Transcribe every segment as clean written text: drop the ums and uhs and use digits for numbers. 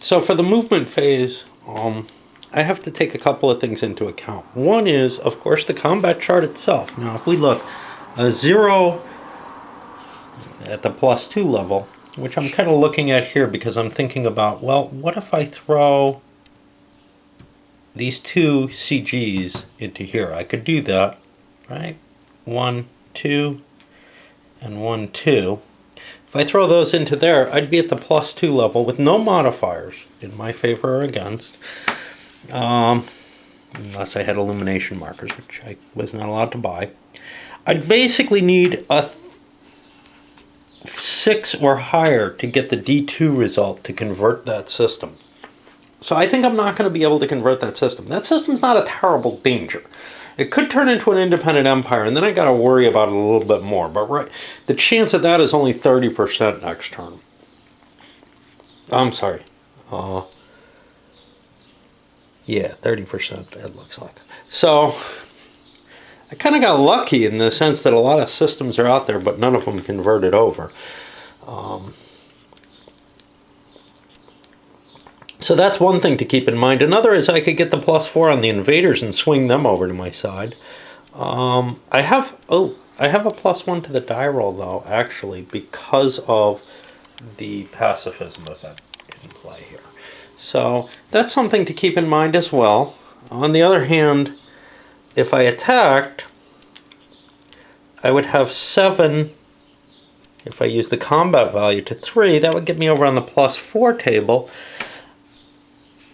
So for the movement phase, I have to take a couple of things into account. One is, of course, the combat chart itself. Now, if we look, a 0 at the +2 level, which I'm kind of looking at here because I'm thinking about, well, what if I throw these two CGs into here? I could do that, right? 1, 2, and 1, 2. If I throw those into there, I'd be at the +2 level with no modifiers in my favor or against. Unless I had illumination markers, which I was not allowed to buy. I'd basically need a 6 or higher to get the D2 result to convert that system. So I think I'm not going to be able to convert that system. That system's not a terrible danger. It could turn into an independent empire, and then I got to worry about it a little bit more. But right, the chance of that is only 30% next turn. I'm sorry. Yeah, 30% it looks like. So I kind of got lucky in the sense that a lot of systems are out there, but none of them converted over. So that's one thing to keep in mind. Another is I could get the +4 on the invaders and swing them over to my side. I have a +1 to the die roll though, actually, because of the pacifism event in play here. So that's something to keep in mind as well. On the other hand, if I attacked, I would have 7. If I use the combat value to 3, that would get me over on the +4 table.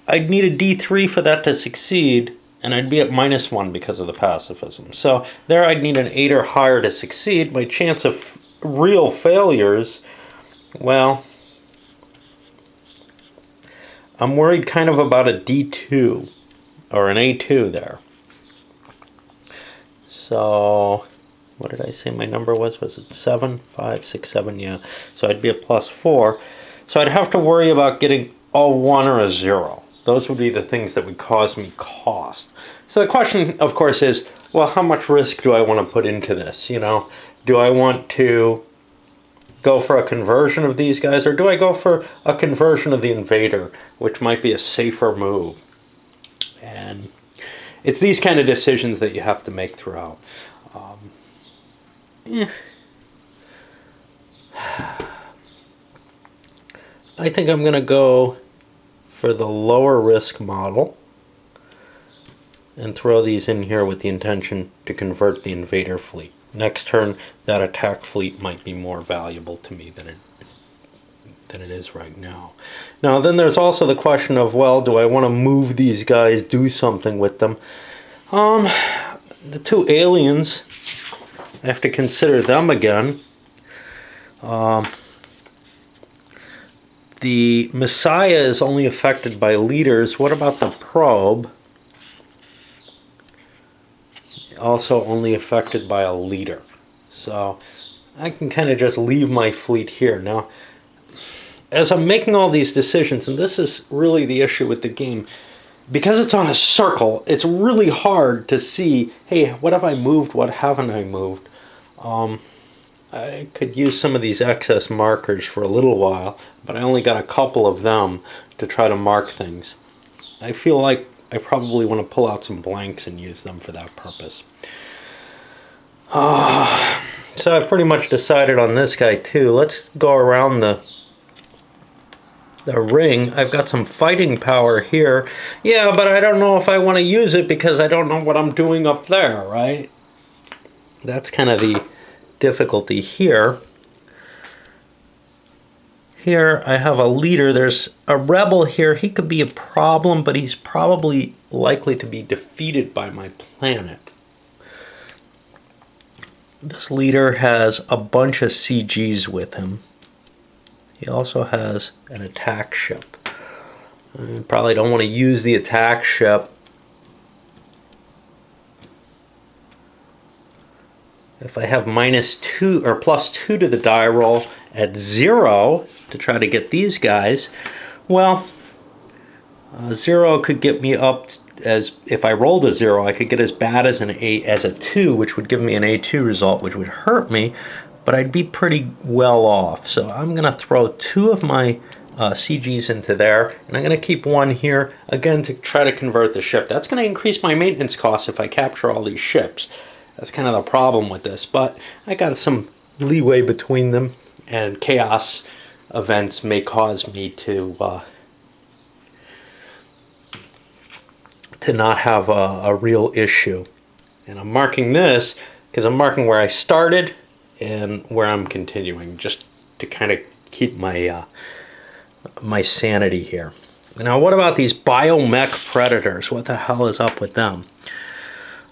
I'd need a D3 for that to succeed, and I'd be at -1 because of the pacifism. So there I'd need an 8 or higher to succeed. My chance of real failures, well, I'm worried kind of about a D2 or an A2 there. So what did I say my number was? Was it 7, 5, 6, 7? Yeah. So I'd be a +4. So I'd have to worry about getting a 1 or a 0. Those would be the things that would cause me cost. So the question, of course, is, well, how much risk do I want to put into this? You know, do I want to go for a conversion of these guys, or do I go for a conversion of the invader, which might be a safer move? And it's these kind of decisions that you have to make throughout. I think I'm going to go for the lower risk model and throw these in here with the intention to convert the invader fleet. Next turn, that attack fleet might be more valuable to me than it is right now. Now then there's also the question of, well, do I want to move these guys, do something with them? The 2 aliens, I have to consider them again. The Messiah is only affected by leaders. What about the probe? Also only affected by a leader. So I can kind of just leave my fleet here. Now, as I'm making all these decisions, and this is really the issue with the game, because it's on a circle, it's really hard to see, hey, what have I moved, what haven't I moved? I could use some of these excess markers for a little while, but I only got a couple of them to try to mark things. I feel like I probably want to pull out some blanks and use them for that purpose. So I've pretty much decided on this guy too. Let's go around the ring. I've got some fighting power here. Yeah, but I don't know if I want to use it because I don't know what I'm doing up there, right? That's kind of the difficulty here. Here I have a leader. There's a rebel here. He could be a problem, but he's probably likely to be defeated by my planet. This leader has a bunch of CGs with him. He also has an attack ship. I probably don't want to use the attack ship. If I have -2 or +2 to the die roll at 0 to try to get these guys, well, 0 could get me up as, if I rolled a 0, I could get as bad as a 2, which would give me an A2 result, which would hurt me, but I'd be pretty well off. So I'm going to throw 2 of my CGs into there, and I'm going to keep one here again to try to convert the ship. That's going to increase my maintenance costs if I capture all these ships. That's kind of the problem with this, but I got some leeway between them, and chaos events may cause me to not have a real issue. And I'm marking this because I'm marking where I started and where I'm continuing, just to kind of keep my my sanity here. Now, what about these biomech predators? What the hell is up with them?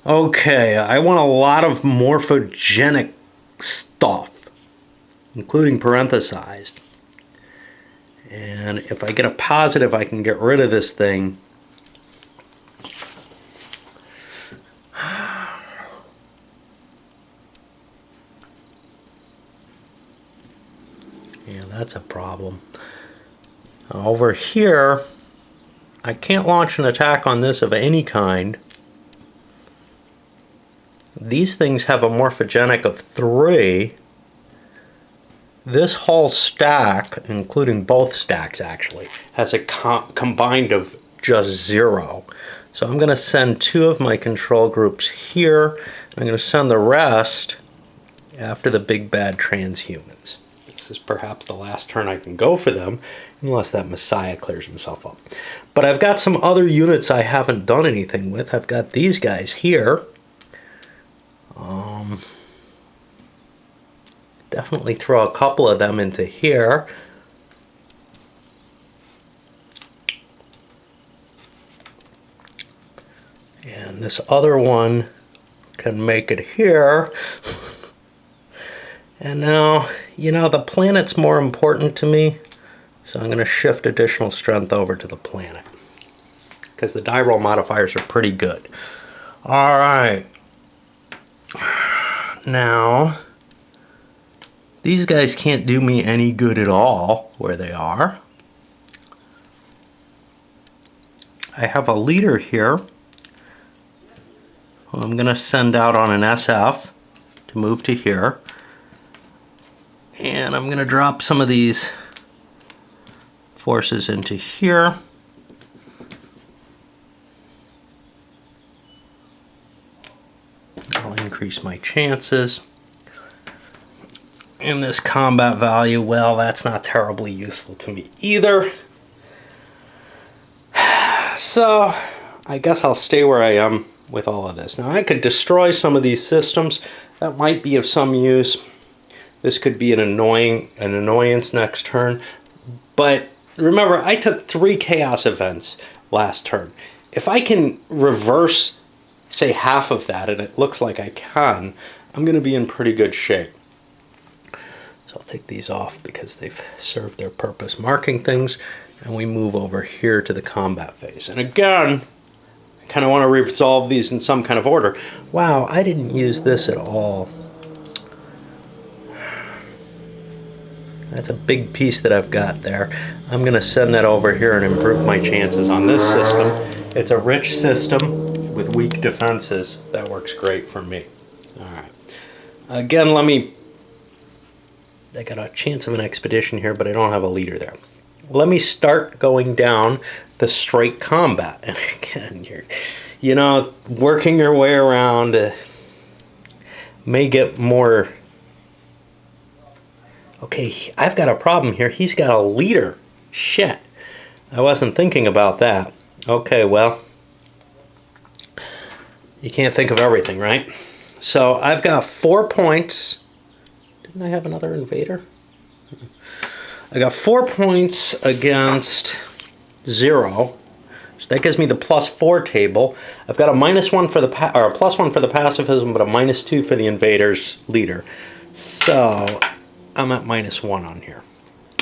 Okay, I want a lot of morphogenic stuff, including parenthesized. And if I get a positive, I can get rid of this thing. Yeah, that's a problem. Over here, I can't launch an attack on this of any kind. These things have a morphogenic of 3. This whole stack, including both stacks actually, has a combined of just 0. So I'm going to send 2 of my control groups here. I'm going to send the rest after the big bad transhumans. This is perhaps the last turn I can go for them, unless that Messiah clears himself up. But I've got some other units I haven't done anything with. I've got these guys here. Definitely throw a couple of them into here. And this other one can make it here. And now, you know, the planet's more important to me, so I'm going to shift additional strength over to the planet, because the die roll modifiers are pretty good. All right. Now, these guys can't do me any good at all where they are. I have a leader here who I'm going to send out on an SF to move to here. And I'm going to drop some of these forces into here. I'll increase my chances. And this combat value, well, that's not terribly useful to me either. So I guess I'll stay where I am with all of this. Now I could destroy some of these systems. That might be of some use. This could be an annoyance next turn. But remember, I took 3 chaos events last turn. If I can reverse, say, half of that, and it looks like I can, I'm going to be in pretty good shape. So I'll take these off because they've served their purpose marking things, and we move over here to the combat phase. And again, I kind of want to resolve these in some kind of order. Wow, I didn't use this at all. That's a big piece that I've got there. I'm going to send that over here and improve my chances on this system. It's a rich system with weak defenses. That works great for me. All right. Again, I got a chance of an expedition here, but I don't have a leader there. Let me start going down the straight combat. And again, you know, working your way around may get more. Okay, I've got a problem here. He's got a leader. Shit. I wasn't thinking about that. Okay, well, you can't think of everything, right? So I've got 4 points. Didn't I have another invader? I got 4 points against 0. So that gives me the +4 table. I've got a -1 for the or a +1 for the pacifism, but a -2 for the invader's leader. So I'm at -1 on here.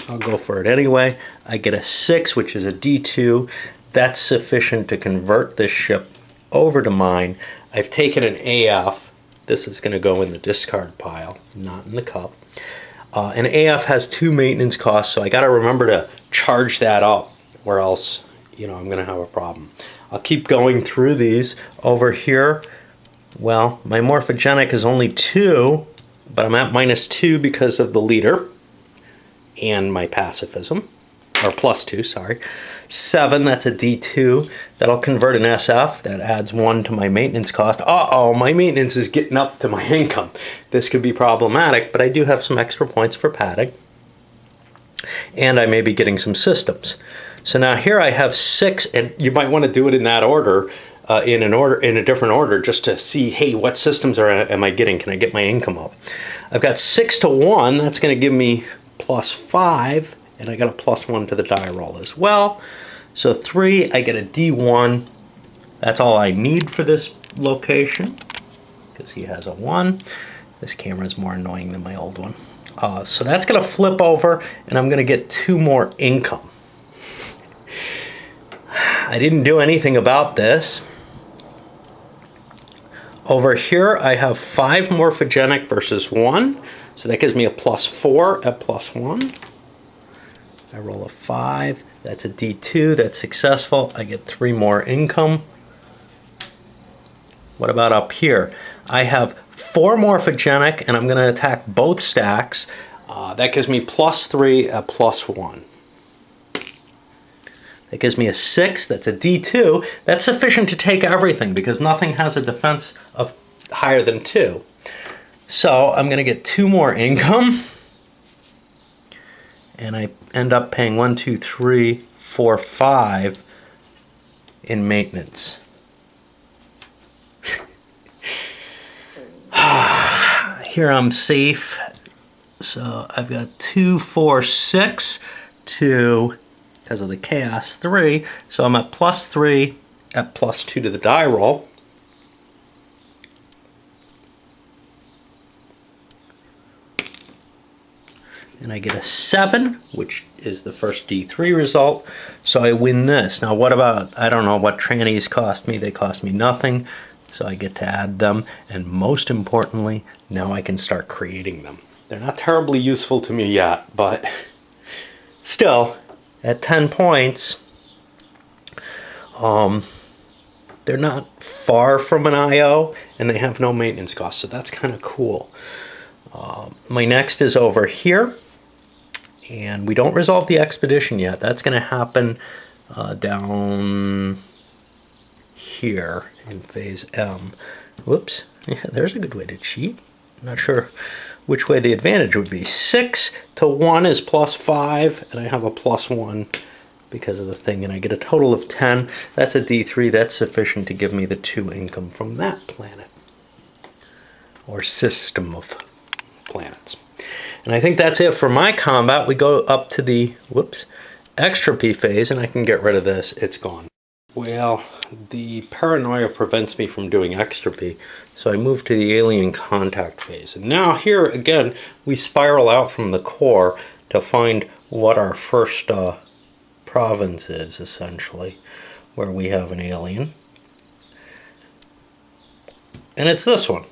I'll go for it anyway. I get a 6, which is a D2. That's sufficient to convert this ship over to mine. I've taken an AF. This is going to go in the discard pile, not in the cup. An AF has 2 maintenance costs, so I got to remember to charge that up, or else, you know, I'm going to have a problem. I'll keep going through these. Over here, well, my morphogenic is only 2, but I'm at -2 because of the leader and my pacifism. or +2, sorry. 7, that's a D2. That'll convert an SF. That adds 1 to my maintenance cost. Uh-oh, my maintenance is getting up to my income. This could be problematic, but I do have some extra points for padding. And I may be getting some systems. So now here I have 6, and you might want to do it in that order, in a different order, just to see, hey, what systems am I getting? Can I get my income up? I've got 6 to 1. That's going to give me +5, and I got a +1 to the die roll as well. So 3, I get a D1. That's all I need for this location, because he has a 1. This camera is more annoying than my old one. So that's going to flip over, and I'm going to get 2 more income. I didn't do anything about this. Over here, I have 5 morphogenic versus 1. So that gives me a +4 at +1. I roll a 5. That's a D2. That's successful. I get 3 more income. What about up here? I have 4 morphogenic, and I'm going to attack both stacks. That gives me +3 at +1. That gives me a 6. That's a D2. That's sufficient to take everything because nothing has a defense of higher than 2. So I'm going to get 2 more income. And I end up paying 1, 2, 3, 4, 5 in maintenance. Here I'm safe. So I've got 2, 4, 6, 2, because of the chaos, 3. So I'm at +3 at +2 to the die roll. And I get a 7, which is the first D3 result. So I win this. Now what about, I don't know what trannies cost me. They cost me nothing. So I get to add them. And most importantly, now I can start creating them. They're not terribly useful to me yet, but still, at 10 points, they're not far from an IO, and they have no maintenance costs, so that's kind of cool. My next is over here, and we don't resolve the expedition yet. That's going to happen down here in phase M. Whoops, yeah, there's a good way to cheat. I'm not sure which way the advantage would be. 6 to 1 is +5, and I have a +1 because of the thing, and I get a total of 10. That's a D3. That's sufficient to give me the 2 income from that planet, or system of planets. And I think that's it for my combat. We go up to the, extropy phase, and I can get rid of this. It's gone. Well, the paranoia prevents me from doing extropy, so I move to the alien contact phase. And now here, again, we spiral out from the core to find what our first province is, essentially, where we have an alien. And it's this one.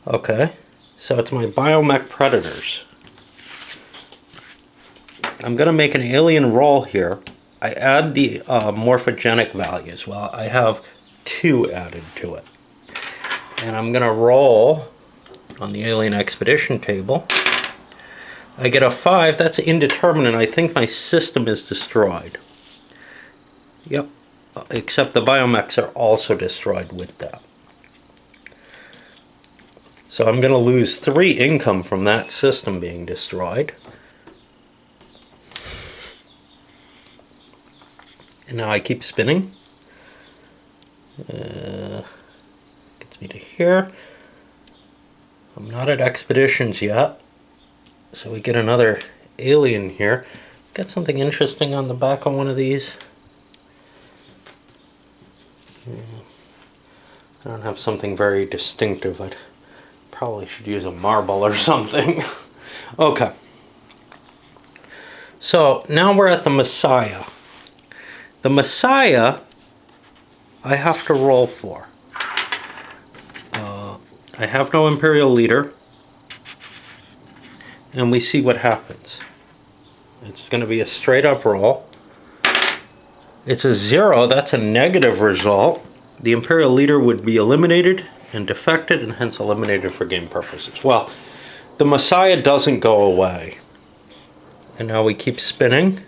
Okay, so it's my biomech predators. I'm going to make an alien roll here. I add the morphogenic values. Well, I have 2 added to it. And I'm going to roll on the alien expedition table. I get a 5. That's indeterminate. I think my system is destroyed. Yep. Except the biomechs are also destroyed with that. So I'm going to lose 3 income from that system being destroyed. And now I keep spinning. Gets me to here. I'm not at expeditions yet. So we get another alien here. Got something interesting on the back of one of these. I don't have something very distinctive. I probably should use a marble or something. Okay. So now we're at the Messiah. The Messiah, I have to roll for. I have no Imperial leader. And we see what happens. It's going to be a straight up roll. It's a 0. That's a negative result. The Imperial leader would be eliminated and defected and hence eliminated for game purposes. Well, the Messiah doesn't go away. And now we keep spinning.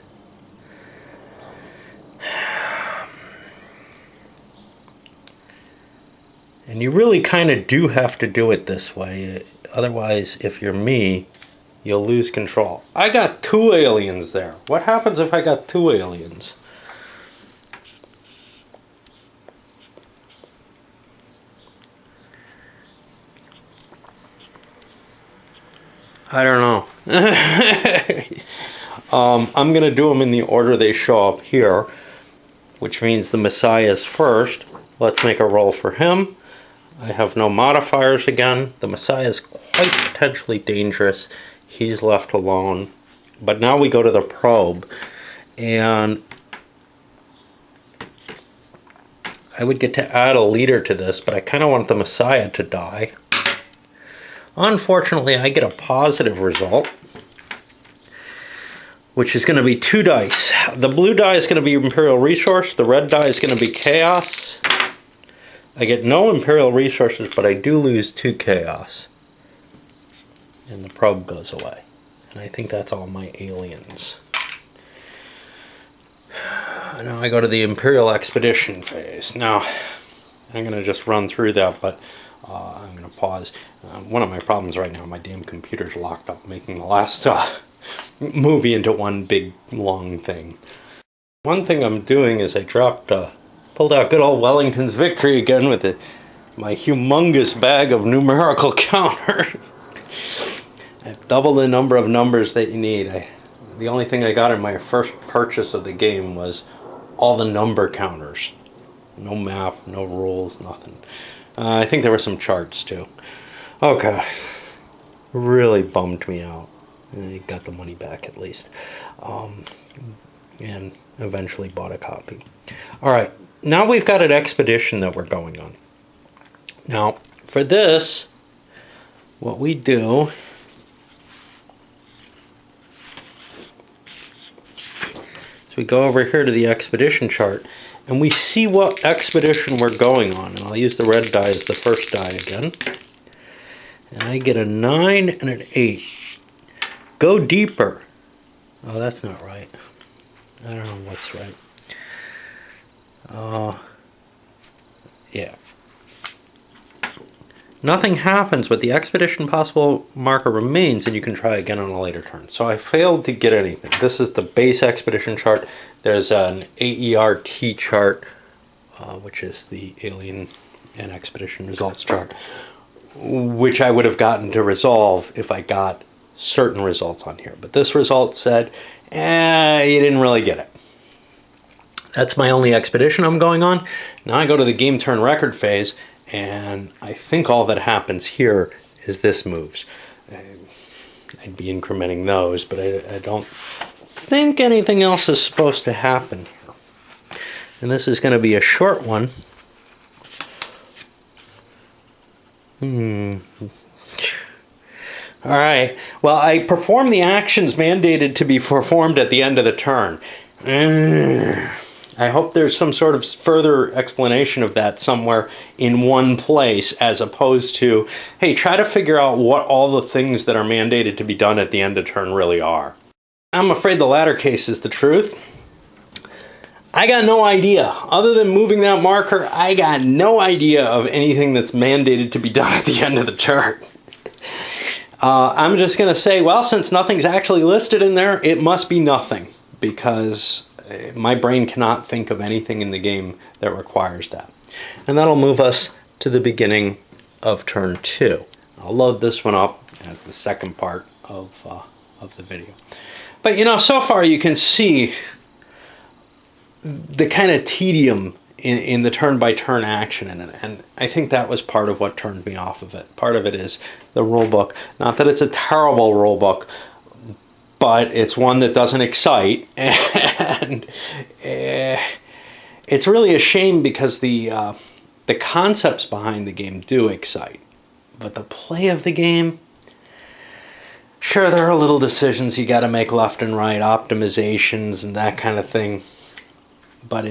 And you really kind of do have to do it this way. Otherwise, if you're me, you'll lose control. I got 2 aliens there. What happens if I got 2 aliens? I don't know. I'm going to do them in the order they show up here, which means the Messiah's first. Let's make a roll for him. I have no modifiers again. The Messiah is quite potentially dangerous. He's left alone. But now we go to the probe. And I would get to add a leader to this, but I kind of want the Messiah to die. Unfortunately, I get a positive result, which is going to be 2 dice. The blue die is going to be Imperial Resource. The red die is going to be Chaos. I get no Imperial Resources, but I do lose 2 Chaos. And the probe goes away. And I think that's all my aliens. Now I go to the Imperial Expedition phase. Now, I'm going to just run through that, but I'm going to pause. One of my problems right now, my damn computer's locked up, making the last movie into one big, long thing. One thing I'm doing is I pulled out good old Wellington's Victory again with my humongous bag of numerical counters. I've doubled the number of numbers that you need. The only thing I got in my first purchase of the game was all the number counters. No map, no rules, nothing. I think there were some charts too. Okay. Really bummed me out. I got the money back at least. And eventually bought a copy. Alright, now we've got an expedition that we're going on. Now, for this, what we do is we go over here to the expedition chart and we see what expedition we're going on. And I'll use the red die as the first die again. And I get a 9 and an 8. Go deeper. Oh, that's not right. I don't know what's right. Yeah. Nothing happens, but the expedition possible marker remains, and you can try again on a later turn. So I failed to get anything. This is the base expedition chart. There's an AERT chart, which is the alien and expedition results chart, which I would have gotten to resolve if I got certain results on here. But this result said, you didn't really get it. That's my only expedition I'm going on. Now I go to the game turn record phase, and I think all that happens here is this moves. I'd be incrementing those, but I don't think anything else is supposed to happen here. And this is going to be a short one. Alright, well, I perform the actions mandated to be performed at the end of the turn. I hope there's some sort of further explanation of that somewhere in one place, as opposed to, hey, try to figure out what all the things that are mandated to be done at the end of turn really are. I'm afraid the latter case is the truth. I got no idea. Other than moving that marker, I got no idea of anything that's mandated to be done at the end of the turn. I'm just going to say, well, since nothing's actually listed in there, it must be nothing, because my brain cannot think of anything in the game that requires that. And that'll move us to the beginning of turn 2. I'll load this one up as the second part of the video. But you know, so far you can see the kind of tedium in the turn-by-turn action in it, and I think that was part of what turned me off of it. Part of it is the rulebook. Not that it's a terrible rulebook, but it's one that doesn't excite, and it's really a shame because the concepts behind the game do excite, but the play of the game, sure, there are little decisions you got to make left and right, optimizations and that kind of thing, but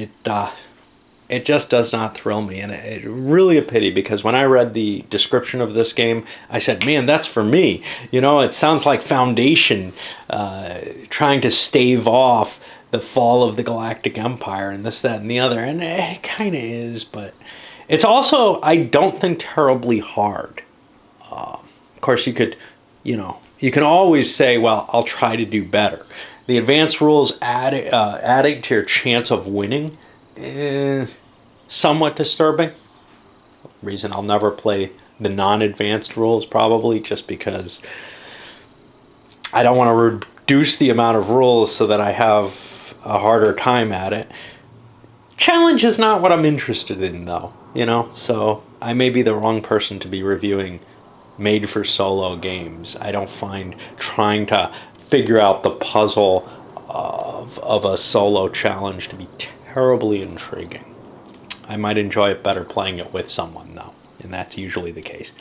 it just does not thrill me, and it's really a pity, because when I read the description of this game, I said, man, that's for me. You know, it sounds like Foundation trying to stave off the fall of the Galactic Empire and this, that, and the other, and it kind of is, but it's also, I don't think, terribly hard. Of course, you could, you can always say, well, I'll try to do better. The advanced rules adding to your chance of winning, somewhat disturbing. Reason I'll never play the non-advanced rules, probably, just because I don't want to reduce the amount of rules so that I have a harder time at it. Challenge is not what I'm interested in, though, so I may be the wrong person to be reviewing made for solo games. I don't find trying to figure out the puzzle of a solo challenge to be terribly intriguing. I might enjoy it better playing it with someone, though, and that's usually the case.